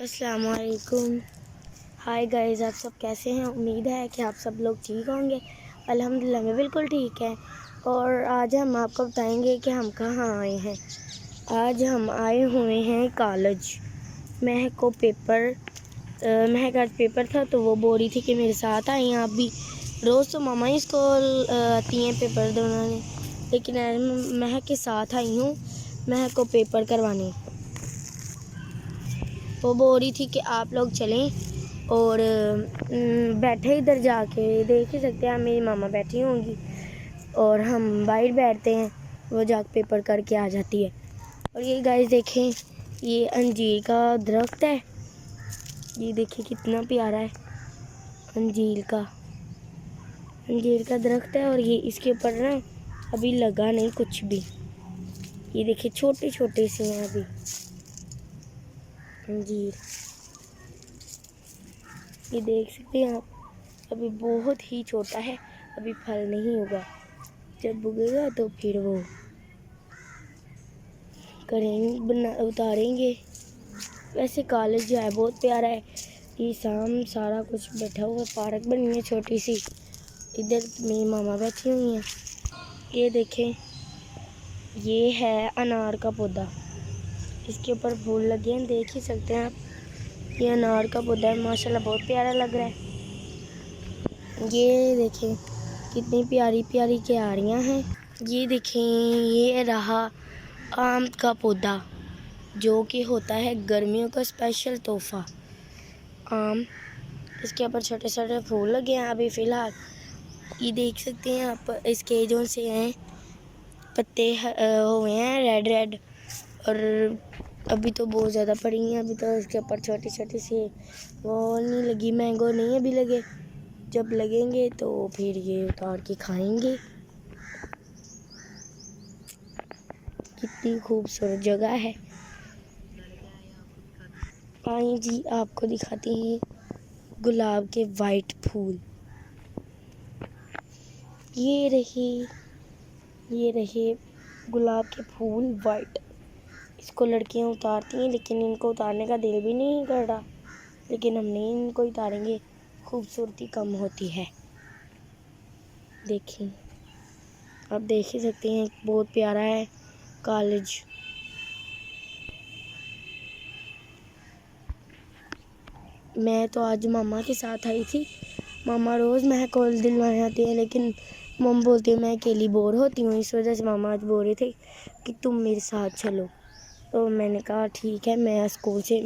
السلام علیکم. High guys, آپ سب کیسے ہیں؟ امید ہے کہ آپ سب لوگ ٹھیک ہوں گے. الحمدللہ میں بالکل ٹھیک ہے. اور آج ہم آپ کو بتائیں گے کہ ہم کہاں آئے ہیں. آج ہم آئے ہوئے ہیں کالج. مہک آج پیپر تھا تو وہ بول رہی تھی کہ میرے ساتھ آئیں آپ بھی. روز تو ماما ہی اسکول آتی ہیں پیپر دونوں، لیکن مہک کے ساتھ آئی ہوں مہک کو پیپر کروانے. وہ بول رہی تھی کہ آپ لوگ چلیں اور بیٹھے ادھر جا کے دیکھ ہی سکتے ہیں. میری ماما بیٹھی ہوں گی اور ہم باہر بیٹھتے ہیں، وہ جا کے پیپر کر کے آ جاتی ہے. اور یہ گائز دیکھیں، یہ انجیر کا درخت ہے. یہ دیکھیں کتنا پیارا ہے. انجیر کا درخت ہے اور یہ اس کے اوپر نا ابھی لگا نہیں کچھ بھی. یہ دیکھیں چھوٹے چھوٹے سے ہیں ابھی انجیر. یہ دیکھ سکتے ہیں آپ، ابھی بہت ہی چھوٹا ہے، ابھی پھل نہیں ہوگا. جب اگے گا تو پھر وہ اتاریں گے. ویسے کالج جو ہے بہت پیارا ہے. یہ سارا کچھ بیٹھا ہوا، پارک بنی ہے چھوٹی سی. ادھر میری ماما بیٹھی ہوئی ہیں. یہ دیکھیں، یہ ہے انار کا پودا. اس کے اوپر پھول لگے ہیں، دیکھ ہی سکتے ہیں آپ. یہ انار کا پودا ہے، ماشاءاللہ بہت پیارا لگ رہا ہے. یہ دیکھیں کتنی پیاری پیاری کیاریاں ہیں. یہ دیکھیں، یہ رہا آم کا پودا جو کہ ہوتا ہے گرمیوں کا اسپیشل تحفہ آم. اس کے اوپر چھوٹے چھوٹے پھول لگے ہیں ابھی فی الحال. یہ دیکھ سکتے ہیں آپ، اس کے جو سے ہیں پتے ہوئے ہیں ریڈ اور ابھی تو بہت زیادہ پڑی ہیں. ابھی تو اس کے اوپر چھوٹی چھوٹی سی وہ نہیں لگی، مینگو نہیں ابھی لگے. جب لگیں گے تو پھر یہ اتار کے کھائیں گے. کتنی خوبصورت جگہ ہے. آئیں جی آپ کو دکھاتے ہیں گلاب کے وائٹ پھول. یہ رہے گلاب کے پھول وائٹ. اس کو لڑکیاں اتارتی ہیں لیکن ان کو اتارنے کا دل بھی نہیں کر رہا، لیکن ہم نہیں ان کو اتاریں گے، خوبصورتی کم ہوتی ہے. دیکھیں، آپ دیکھ ہی سکتے ہیں بہت پیارا ہے کالج. میں تو آج ماما کے ساتھ آئی تھی. ماما روز مہک کو دلوانے آتی ہیں، لیکن مم بولتی ہے میں اکیلی بور ہوتی ہوں. اس وجہ سے ماما آج بول رہے تھے کہ تم میرے ساتھ چلو. تو میں نے کہا ٹھیک ہے. میں اسکول سے